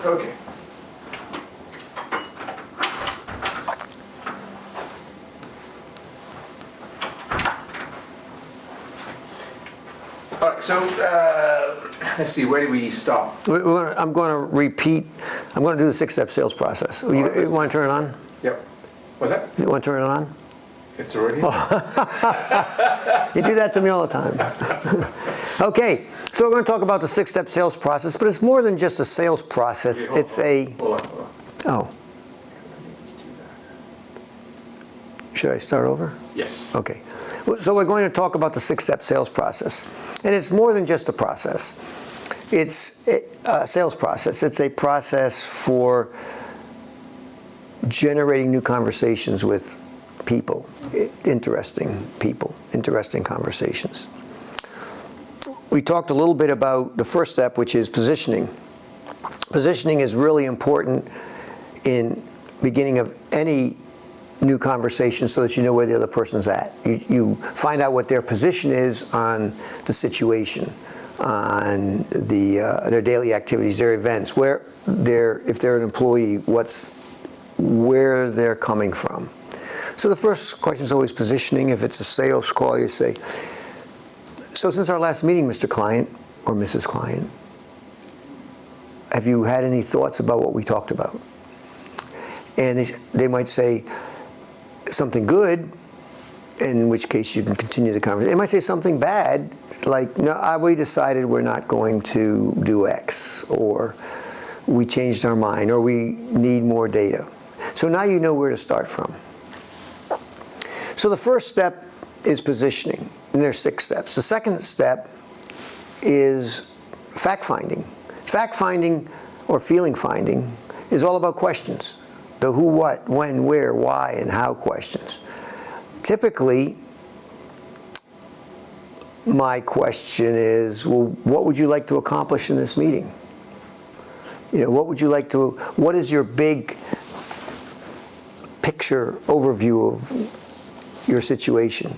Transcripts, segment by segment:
Okay. All right, so let's see, where do we stop? I'm going to repeat. I'm going to do the six-step sales process. You want to turn it on? Yep. What's that? You want to turn it on? It's already. You do that to me all the time. Okay, so we're going to talk about the six-step sales process, but it's more than just a sales process. Okay, It's a. Hold on. Oh, Let me just do that. should I start over? Yes. Okay. So we're going to talk about the six-step sales process. And it's more than just a process. It's a sales process. It's a process for generating new conversations with people, interesting conversations. We talked a little bit about the first step, which is positioning. Positioning is really important in beginning of any new conversation so that you know where the other person's at. You find out what their position is on the situation, on their daily activities, their events, where if they're an employee, where they're coming from. So the first question is always positioning. If it's a sales call, you say, so since our last meeting, Mr. Client or Mrs. Client, have you had any thoughts about what we talked about? And they might say something good, in which case you can continue the conversation. They might say something bad, like, no, we decided we're not going to do X, or we changed our mind, or we need more data. So now you know where to start from. So the first step is positioning, and there's 6 steps. The second step is fact-finding. Fact-finding, or feeling-finding, is all about questions. The who, what, when, where, why, and how questions. Typically, my question is, well, what would you like to accomplish in this meeting? You know, what is your big picture overview of your situation?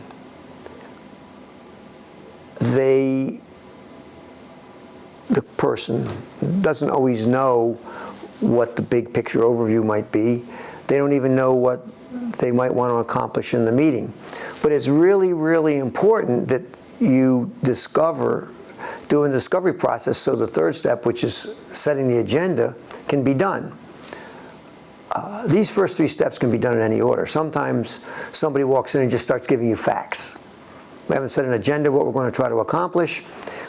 The person doesn't always know what the big picture overview might be. They don't even know what they might want to accomplish in the meeting. But it's really, really important that you do a discovery process, so the third step, which is setting the agenda, can be done. These first 3 steps can be done in any order. Sometimes somebody walks in and just starts giving you facts. We haven't set an agenda, what we're going to try to accomplish.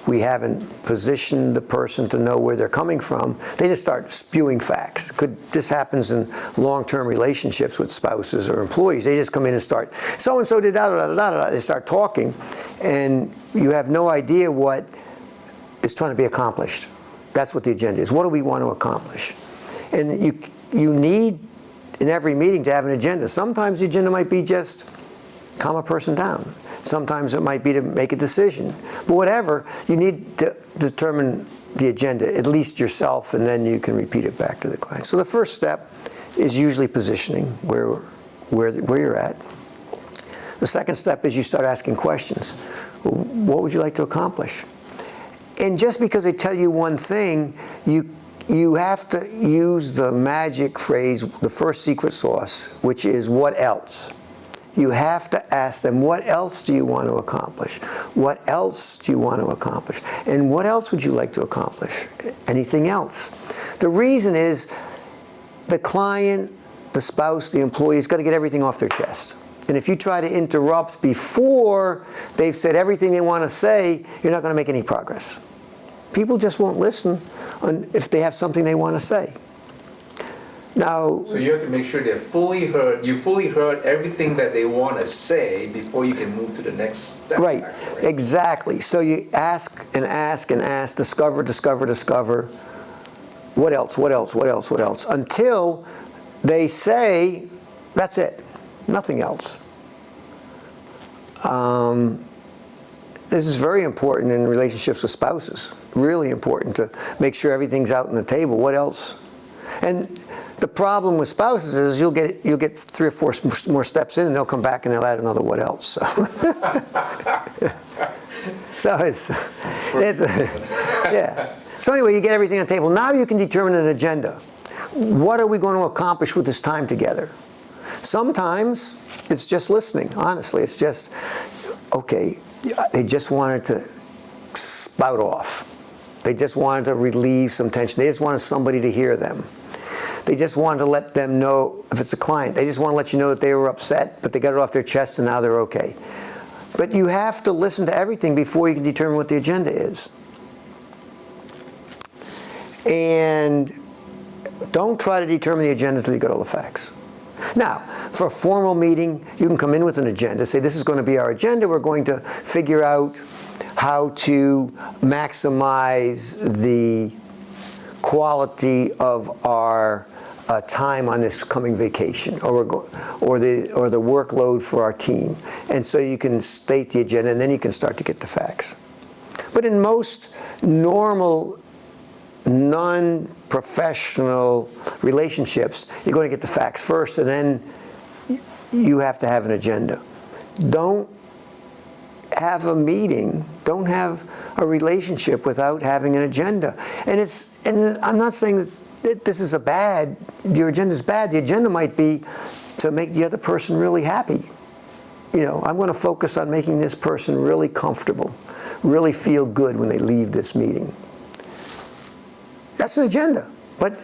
We haven't positioned the person to know where they're coming from. They just start spewing facts. This happens in long-term relationships with spouses or employees. They just come in and start, so-and-so did da-da-da-da-da. They start talking, and you have no idea what is trying to be accomplished. That's what the agenda is. What do we want to accomplish? And you need, in every meeting, to have an agenda. Sometimes the agenda might be just calm a person down. Sometimes it might be to make a decision. But whatever, you need to determine the agenda, at least yourself, and then you can repeat it back to the client. So the first step is usually positioning, where you're at. The second step is you start asking questions. What would you like to accomplish? And just because they tell you one thing, you have to use the magic phrase, the first secret sauce, which is what else? You have to ask them, what else do you want to accomplish? What else do you want to accomplish? And what else would you like to accomplish? Anything else? The reason is the client, the spouse, the employee has got to get everything off their chest. And if you try to interrupt before they've said everything they want to say, you're not going to make any progress. People just won't listen if they have something they want to say. Now, so you have to make sure they're fully heard. You fully heard everything that they want to say before you can move to the next step. Right, exactly. So you ask and ask and ask, discover. What else, until they say, that's it, nothing else. This is very important in relationships with spouses. Really important to make sure everything's out on the table. What else? And the problem with spouses is you'll get 3 or 4 more steps in, and they'll come back and they'll add another what else. So, so it's yeah. So anyway, you get everything on the table. Now you can determine an agenda. What are we going to accomplish with this time together? Sometimes it's just listening, honestly. It's just, okay, they just wanted to spout off. They just wanted to relieve some tension. They just wanted somebody to hear them. They just wanted to let them know, if it's a client, they just want to let you know that they were upset, but they got it off their chest and now they're okay. But you have to listen to everything before you can determine what the agenda is. And don't try to determine the agenda until you get all the facts. Now, for a formal meeting, you can come in with an agenda, say this is going to be our agenda, we're going to figure out how to maximize the quality of our time on this coming vacation, or the workload for our team. And so you can state the agenda, and then you can start to get the facts. But in most normal, non-professional relationships, you're going to get the facts first, and then you have to have an agenda. Don't have a meeting, don't have a relationship without having an agenda. And I'm not saying that this is your agenda is bad. The agenda might be to make the other person really happy. You know, I'm going to focus on making this person really comfortable, really feel good when they leave this meeting. That's an agenda, but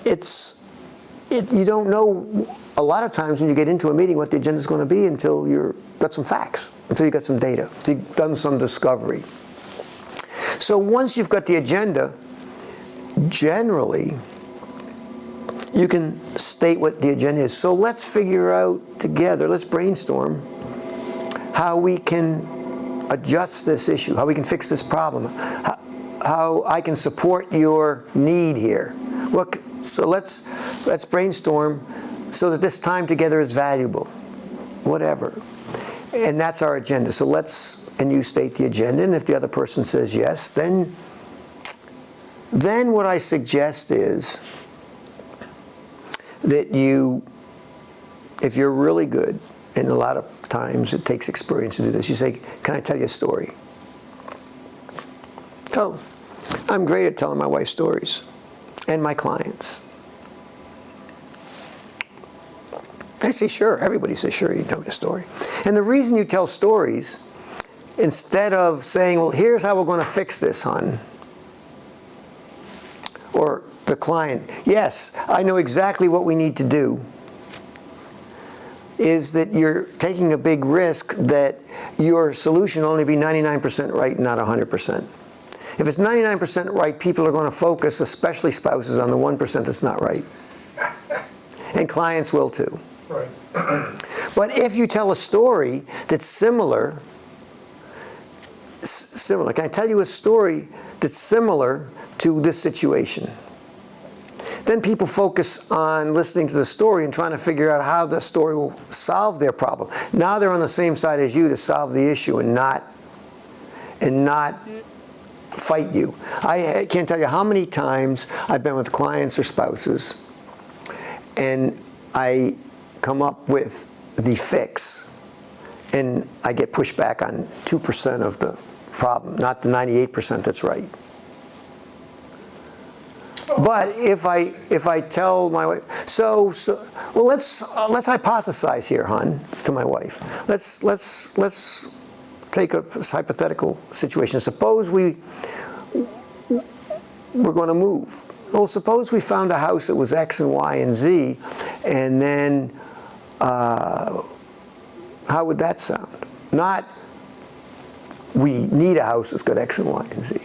you don't know a lot of times when you get into a meeting what the agenda is going to be until you've got some facts, until you've got some data, until you've done some discovery. So once you've got the agenda, generally, you can state what the agenda is. So let's figure out together, let's brainstorm how we can adjust this issue, how we can fix this problem, how I can support your need here. So let's brainstorm so that this time together is valuable, whatever. And that's our agenda. So and you state the agenda, and if the other person says yes, then what I suggest is that if you're really good, and a lot of times it takes experience to do this, you say, can I tell you a story? Oh, I'm great at telling my wife stories and my clients. They say, sure. Everybody says, sure, you can tell me a story. And the reason you tell stories, instead of saying, well, here's how we're going to fix this, hon, or the client, yes, I know exactly what we need to do, is that you're taking a big risk that your solution will only be 99% right and not 100%. If it's 99% right, people are going to focus, especially spouses, on the 1% that's not right. And clients will too. Right. But if you tell a story that's similar, can I tell you a story that's similar to this situation? Then people focus on listening to the story and trying to figure out how the story will solve their problem. Now they're on the same side as you to solve the issue and not fight you. I can't tell you how many times I've been with clients or spouses and I come up with the fix and I get pushed back on 2% of the problem, not the 98% that's right. But if I tell my wife, well, let's hypothesize here, hon, to my wife. Let's take a hypothetical situation. Suppose we're going to move. Well, suppose we found a house that was X and Y and Z, and then how would that sound? Not we need a house that's got X and Y and Z.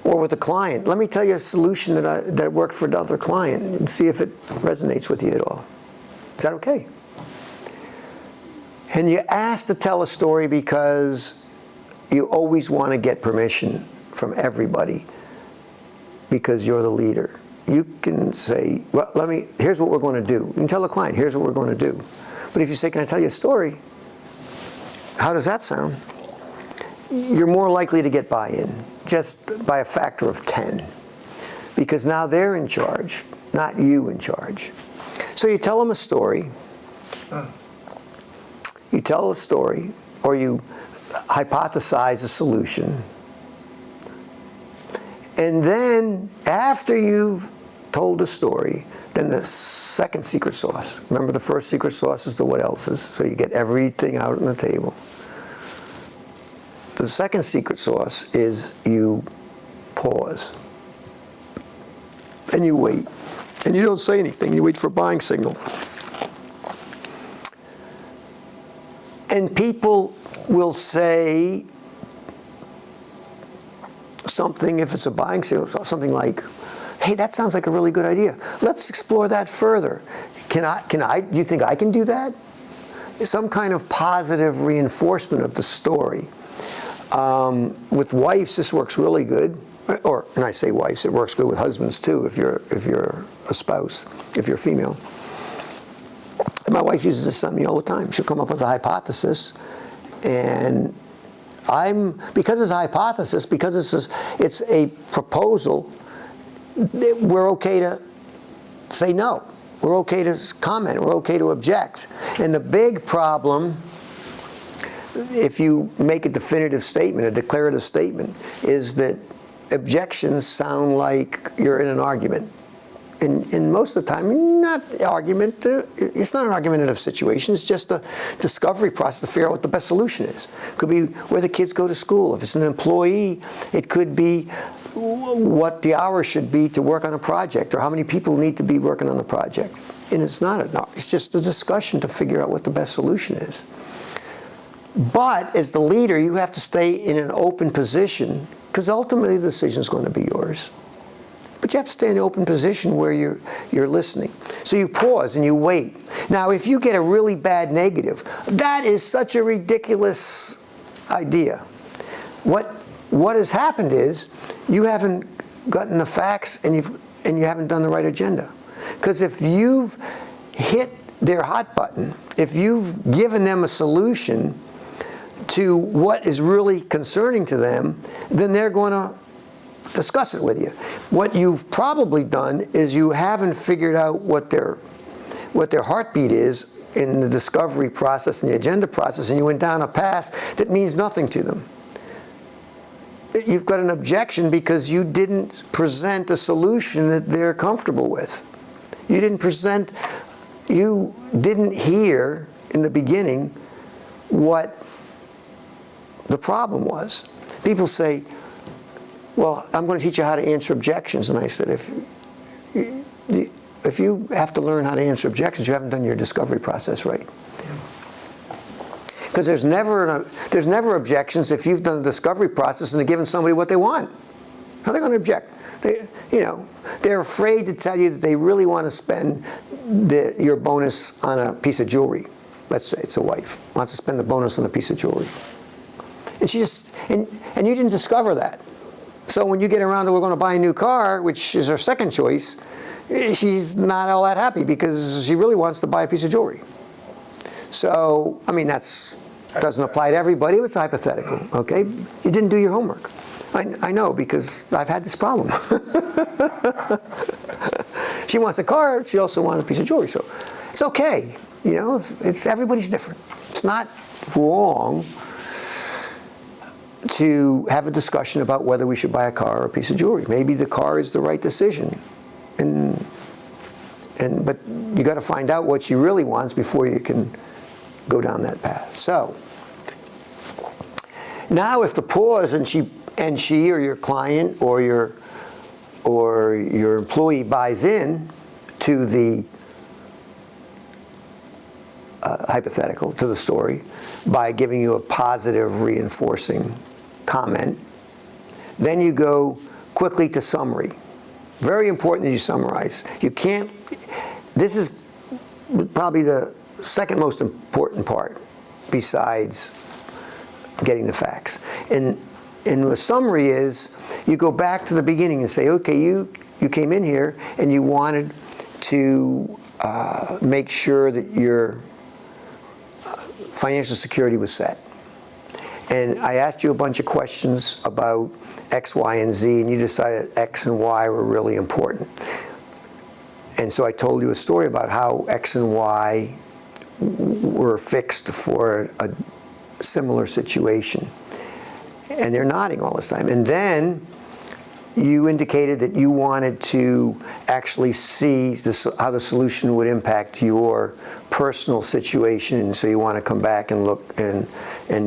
Or with a client, let me tell you a solution that worked for another client and see if it resonates with you at all. Is that okay? And you ask to tell a story because you always want to get permission from everybody because you're the leader. You can say, well, here's what we're going to do. You can tell the client, here's what we're going to do. But if you say, can I tell you a story? How does that sound? You're more likely to get buy-in, just by a factor of 10. Because now they're in charge, not you in charge. So you tell them a story. You tell a story, or you hypothesize a solution And then after you've told the story, then the second secret sauce. Remember, the first secret sauce is the what else's, so you get everything out on the table. The second secret sauce is you pause. And you wait. And you don't say anything. You wait for a buying signal. And people will say something, if it's a buying signal, something like, hey, that sounds like a really good idea. Let's explore that further. Do you think I can do that? Some kind of positive reinforcement of the story. With wives, this works really good. And I say wives, it works good with husbands too, if you're a spouse, if you're female. And my wife uses this on me all the time. She'll come up with a hypothesis, and because it's a hypothesis, because it's a proposal, we're okay to say no. We're okay to comment. We're okay to object. And the big problem, if you make a definitive statement, a declarative statement, is that objections sound like you're in an argument. And most of the time, not argument. It's not an argumentative situation. It's just a discovery process to figure out what the best solution is. It could be where the kids go to school. If it's an employee, it could be what the hours should be to work on a project, or how many people need to be working on the project. And it's just a discussion to figure out what the best solution is. But as the leader, you have to stay in an open position, because ultimately the decision is going to be yours. But you have to stay in an open position where you're listening. So you pause and you wait. Now, if you get a really bad negative, that is such a ridiculous idea. What has happened is you haven't gotten the facts, and you haven't done the right agenda. Because if you've hit their hot button, if you've given them a solution to what is really concerning to them, then they're going to discuss it with you. What you've probably done is you haven't figured out what their heartbeat is in the discovery process and the agenda process, and you went down a path that means nothing to them. You've got an objection because you didn't present a solution that they're comfortable with. You didn't hear in the beginning what the problem was. People say, well, I'm going to teach you how to answer objections. And I said, if you have to learn how to answer objections, you haven't done your discovery process right. Because there's never objections if you've done the discovery process and have given somebody what they want. How are they going to object? They're afraid to tell you that they really want to spend your bonus on a piece of jewelry. Let's say it's a wife wants to spend the bonus on a piece of jewelry, and and you didn't discover that. So when you get around to we're going to buy a new car, which is her second choice, she's not all that happy because she really wants to buy a piece of jewelry. So that doesn't apply to everybody. It's hypothetical. Okay, you didn't do your homework. I know, because I've had this problem. She wants a car. She also wants a piece of jewelry. So it's okay. Everybody's different. It's not wrong to have a discussion about whether we should buy a car or a piece of jewelry. Maybe the car is the right decision, but you got to find out what she really wants before you can go down that path. So now, if the pause and she or your client or your employee buys in to the hypothetical, to the story, by giving you a positive reinforcing comment, then you go quickly to summary. Very important that you summarize. This is probably the second most important part besides getting the facts. And the summary is, you go back to the beginning and say, okay, you came in here and you wanted to make sure that your financial security was set. And I asked you a bunch of questions about X, Y, and Z, and you decided X and Y were really important. And so I told you a story about how X and Y were fixed for a similar situation. And they're nodding all this time. And then you indicated that you wanted to actually see how the solution would impact your personal situation, and so you want to come back and look and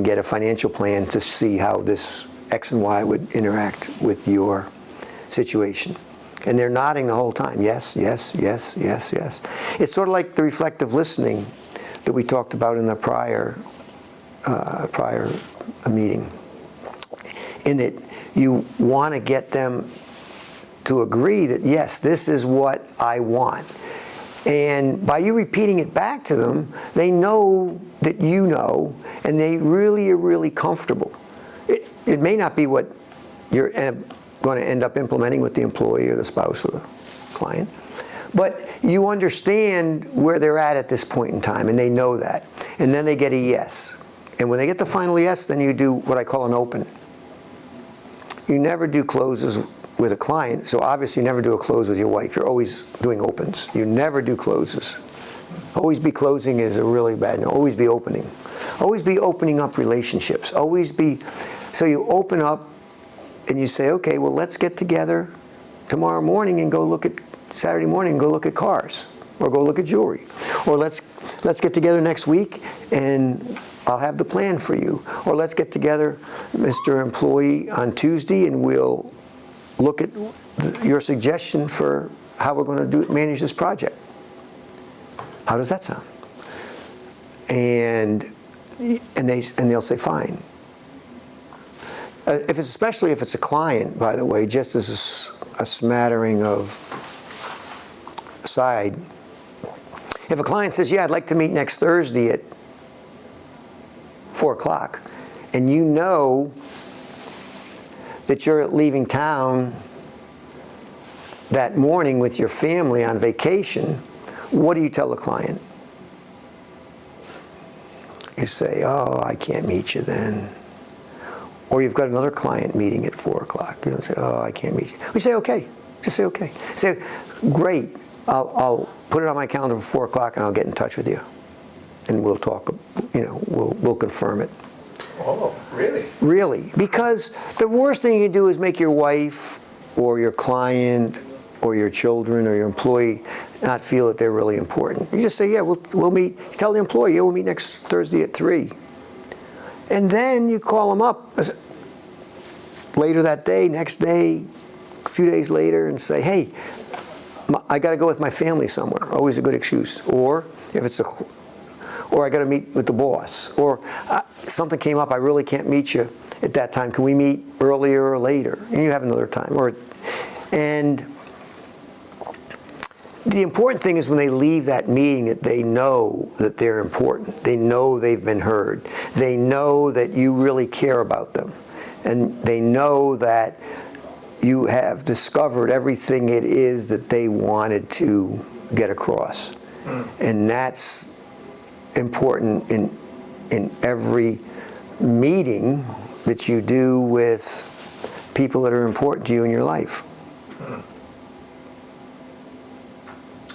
get a financial plan to see how this X and Y would interact with your situation. And they're nodding the whole time. Yes, yes, yes, yes, yes. It's sort of like the reflective listening that we talked about in the prior meeting, in that you want to get them to agree that, yes, this is what I want. And by you repeating it back to them, they know that you know, and they really are really comfortable. It may not be what you're going to end up implementing with the employee or the spouse or the client, but you understand where they're at this point in time, and they know that. And then they get a yes. And when they get the final yes, then you do what I call an open. You never do closes with a client, so obviously you never do a close with your wife. You're always doing opens. You never do closes. Always be closing is a really bad no. Always be opening. Always be opening up relationships. Always be, so you open up and you say, okay, well, let's get together tomorrow morning and go look at, Saturday morning and go look at cars, or go look at jewelry. Or let's get together next week and I'll have the plan for you. Or let's get together, Mr. Employee, on Tuesday and we'll look at your suggestion for how we're going to manage this project. How does that sound? And they'll say fine. Especially if it's a client, by the way, just as a smattering of aside. If a client says, yeah, I'd like to meet next Thursday at 4 o'clock, and you know that you're leaving town that morning with your family on vacation, what do you tell the client? You say, oh, I can't meet you then. Or you've got another client meeting at 4 o'clock. You don't say, oh, I can't meet you. We say, okay. Just say, okay. Say, great. I'll put it on my calendar for 4 o'clock and I'll get in touch with you. And we'll talk, we'll confirm it. Oh, really? Really. Because the worst thing you can do is make your wife or your client or your children or your employee not feel that they're really important. You just say, yeah, we'll meet. You tell the employee, yeah, we'll meet next Thursday at 3. And then you call them up later that day, next day, a few days later, and say, hey, I got to go with my family somewhere. Always a good excuse. Or if it's or I got to meet with the boss. Or something came up, I really can't meet you at that time. Can we meet earlier or later? And you have another time. And the important thing is when they leave that meeting that they know that they're important. They know they've been heard. They know that you really care about them. And they know that you have discovered everything it is that they wanted to get across. And that's important in every meeting that you do with people that are important to you in your life.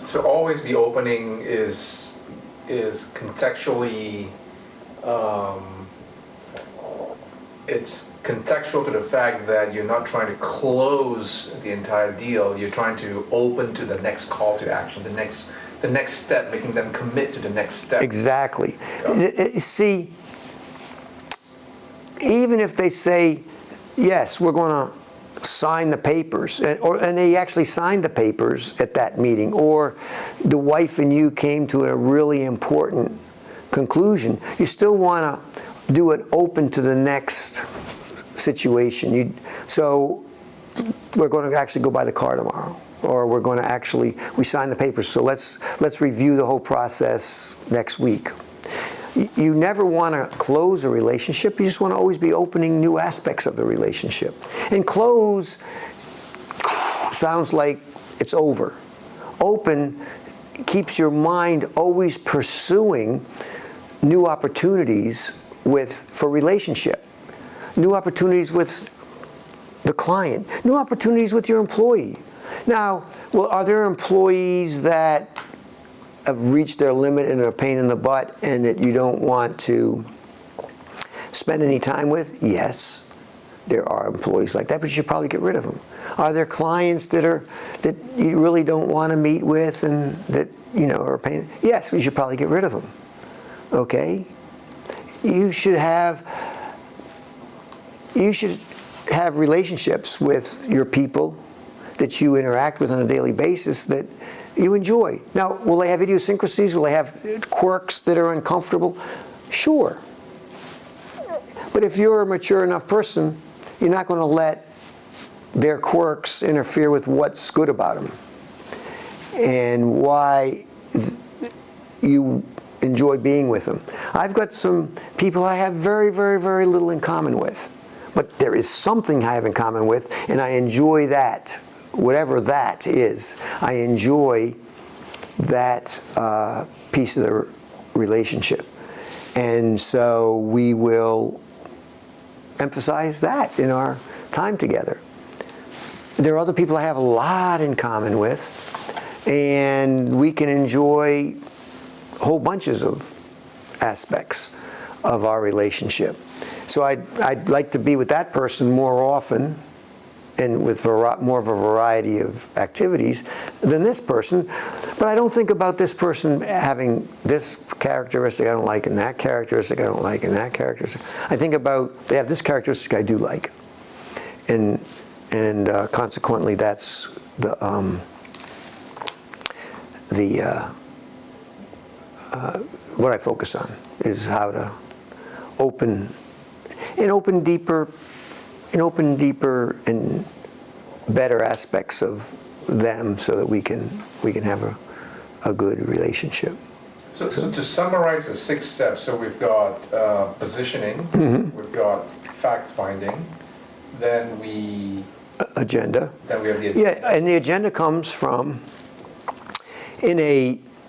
So always be opening is contextually, it's contextual to the fact that you're not trying to close the entire deal. You're trying to open to the next call to action, the next step, making them commit to the next step. Exactly. See, even if they say, yes, we're going to sign the papers, and they actually signed the papers at that meeting, or the wife and you came to a really important conclusion, you still want to do it open to the next situation. So we're going to actually go buy the car tomorrow, or we're going to we signed the papers, so let's review the whole process next week. You never want to close a relationship. You just want to always be opening new aspects of the relationship. And close sounds like it's over. Open keeps your mind always pursuing new opportunities for relationship, new opportunities with the client, new opportunities with your employee. Now, are there employees that have reached their limit and are a pain in the butt and that you don't want to spend any time with? Yes. there are employees like that, but you should probably get rid of them. Are there clients that you really don't want to meet with and that are a pain? Yes, we should probably get rid of them. Okay? You should have relationships with your people that you interact with on a daily basis that you enjoy. Now, will they have idiosyncrasies? Will they have quirks that are uncomfortable? Sure. But if you're a mature enough person, you're not going to let their quirks interfere with what's good about them and why you enjoy being with them. I've got some people I have very, very, very little in common with, but there is something I have in common with, and I enjoy that, whatever that is. I enjoy that piece of the relationship. And so we will emphasize that in our time together. There are other people I have a lot in common with, and we can enjoy whole bunches of aspects of our relationship. So I'd like to be with that person more often and with more of a variety of activities than this person. But I don't think about this person having this characteristic I don't like and that characteristic I don't like and that characteristic. I think about they have this characteristic I do like. And consequently that's what I focus on is how to open deeper and better aspects of them so that we can have a good relationship. So to summarize the 6 steps, so we've got positioning, we've got fact finding, then we agenda. Then we have the agenda. Yeah, and the agenda comes from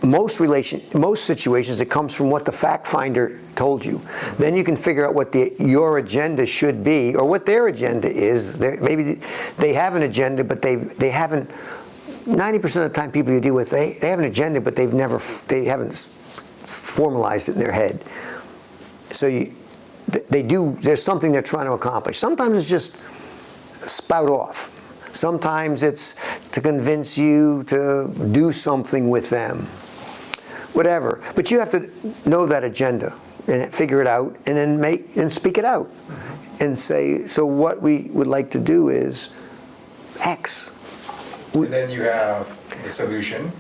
most situations, it comes from what the fact finder told you. Then you can figure out what your agenda should be, or what their agenda is. Maybe they have an agenda, but they haven't. 90% of the time, people you deal with, they have an agenda, but they haven't formalized it in their head. So they do. There's something they're trying to accomplish. Sometimes it's just spout off. Sometimes it's to convince you to do something with them. Whatever. But you have to know that agenda and figure it out and then speak it out and say, so what we would like to do is X. And then you have the solution.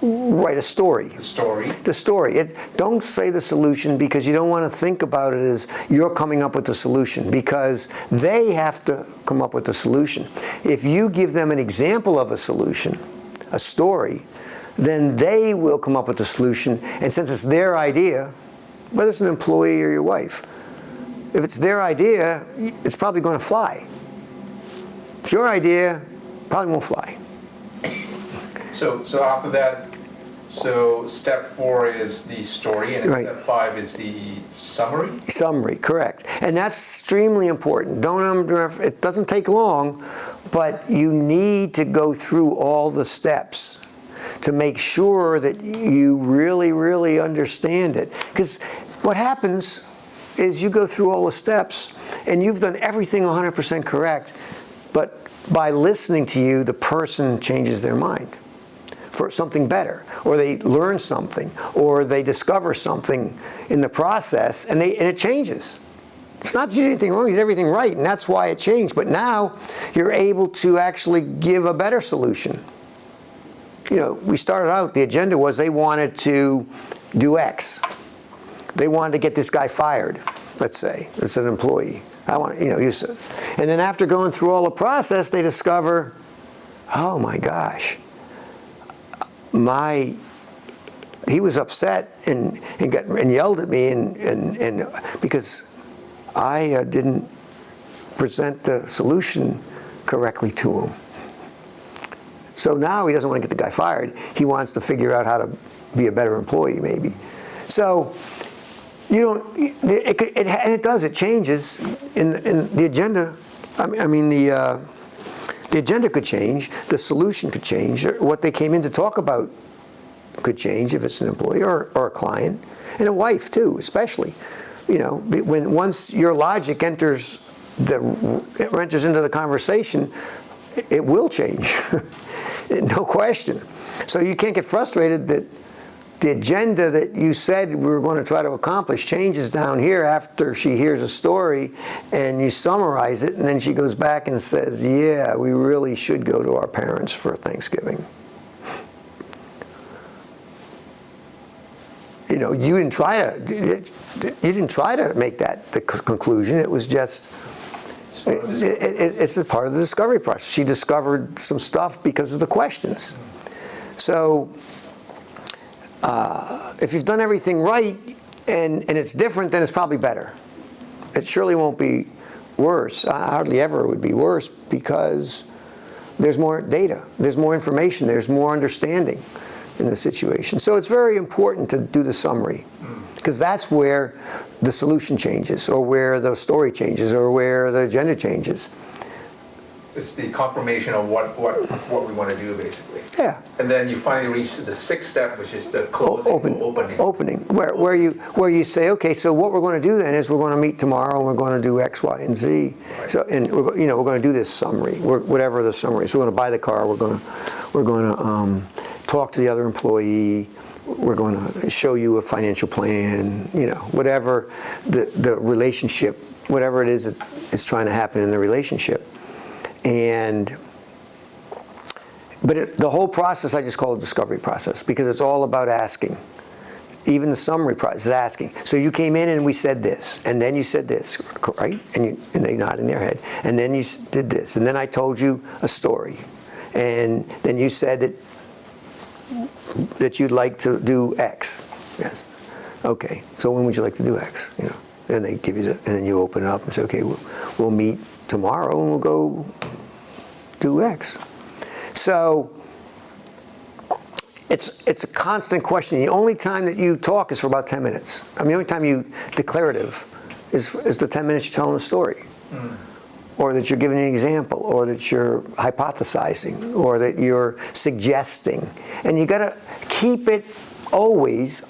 Write a story. The story. Don't say the solution because you don't want to think about it as you're coming up with the solution, because they have to come up with the solution. If you give them an example of a solution, a story, then they will come up with the solution. And since it's their idea, whether it's an employee or your wife, if it's their idea, it's probably going to fly. It's your idea, probably won't fly. So after that, step 4 is the story, and right. Step 5 is the summary? Summary, correct. And that's extremely important. It doesn't take long, but you need to go through all the steps to make sure that you really, really understand it. Because what happens is you go through all the steps, and you've done everything 100% correct, but by listening to you, the person changes their mind for something better, or they learn something, or they discover something in the process, and it changes. It's not that you did anything wrong, you did everything right, and that's why it changed. But now you're able to actually give a better solution. We started out, the agenda was they wanted to do X. They wanted to get this guy fired, let's say. It's an employee. And then after going through all the process, they discover, oh my gosh, he was upset and yelled at me and because I didn't present the solution correctly to him. So now he doesn't want to get the guy fired. He wants to figure out how to be a better employee, maybe. So it changes in the agenda. The agenda could change, the solution could change, what they came in to talk about could change if it's an employee or a client, and a wife too, especially. Once your logic enters it enters into the conversation, it will change, no question. So you can't get frustrated that the agenda that you said we were going to try to accomplish changes down here after she hears a story and you summarize it, and then she goes back and says, yeah, we really should go to our parents for Thanksgiving. You know, you didn't try to make that the conclusion. It was just, it's a part of the discovery process. She discovered some stuff because of the questions. So if you've done everything right and it's different, then it's probably better. It surely won't be worse. Hardly ever would be worse, because there's more data, there's more information, there's more understanding in the situation. So it's very important to do the summary, because that's where the solution changes, or where the story changes, or where the agenda changes. It's the confirmation of what we want to do, basically. Yeah. And then you finally reach the sixth step, which is the closing, opening. Opening, where you say, okay, so what we're going to do then is we're going to meet tomorrow and we're going to do X, Y, and Z. Right. So, and we're going to do this summary, whatever the summary is. We're going to buy the car. We're going to talk to the other employee. We're going to show you a financial plan. Whatever the relationship, whatever it is that is trying to happen in the relationship. But the whole process, I just call it discovery process, because it's all about asking. Even the summary process is asking. So you came in and we said this, and then you said this, right? And they nod in their head. And then you did this, and then I told you a story, and then you said that you'd like to do X. Yes. Okay. So when would you like to do X? Then they give you and then you open it up and say, okay, we'll meet tomorrow and we'll go do X. So it's a constant question. The only time that you talk is for about 10 minutes. I mean, the only time you declarative is the 10 minutes you're telling the story. Or that you're giving an example, or that you're hypothesizing, or that you're suggesting. And you got to keep it always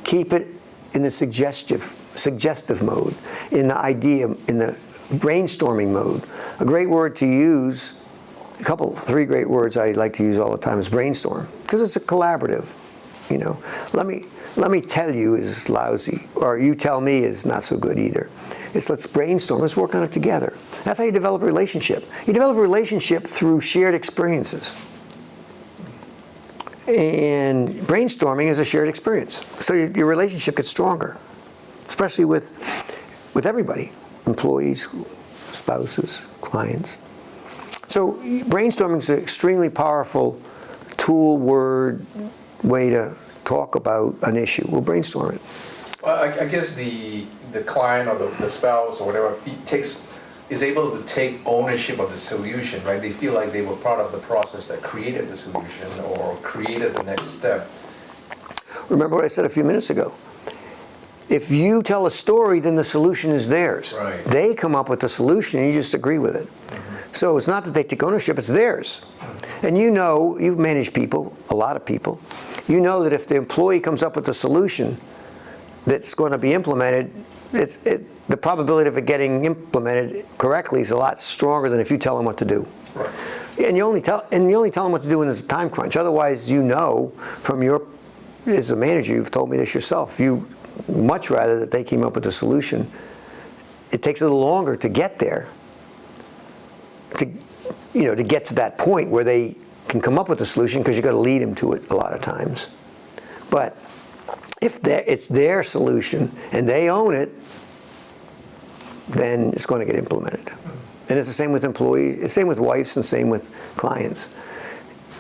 keep it in the suggestive mode, in the idea, in the brainstorming mode. A great word to use, three great words I like to use all the time is brainstorm, because it's a collaborative. Let me tell you is lousy, or you tell me is not so good either. It's let's brainstorm, let's work on it together. That's how you develop a relationship. You develop a relationship through shared experiences. And brainstorming is a shared experience. So your relationship gets stronger, especially with everybody, employees, spouses, clients. So brainstorming is an extremely powerful tool, word, way to talk about an issue. We'll brainstorm it. Well, I guess the client or the spouse or whatever is able to take ownership of the solution, right? They feel like they were part of the process that created the solution or created the next step. Remember what I said a few minutes ago. If you tell a story, then the solution is theirs. Right. They come up with the solution and you just agree with it. Mm-hmm. So it's not that they take ownership, it's theirs. Mm-hmm. And you've managed people, a lot of people. You know that if the employee comes up with a solution that's going to be implemented, the probability of it getting implemented correctly is a lot stronger than if you tell them what to do. Right. And you only tell them what to do when there's a time crunch. Otherwise, as a manager, you've told me this yourself. You much rather that they came up with a solution. It takes a little longer to get there. To get to that point where they can come up with a solution, because you've got to lead them to it a lot of times. But if it's their solution and they own it, then it's going to get implemented. And it's the same with employees, it's the same with wives, and same with clients.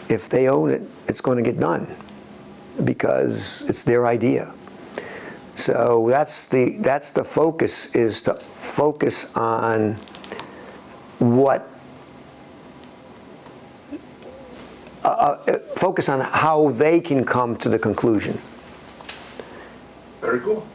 If they own it, it's going to get done, because it's their idea. So that's the focus, is to focus on focus on how they can come to the conclusion. Very cool.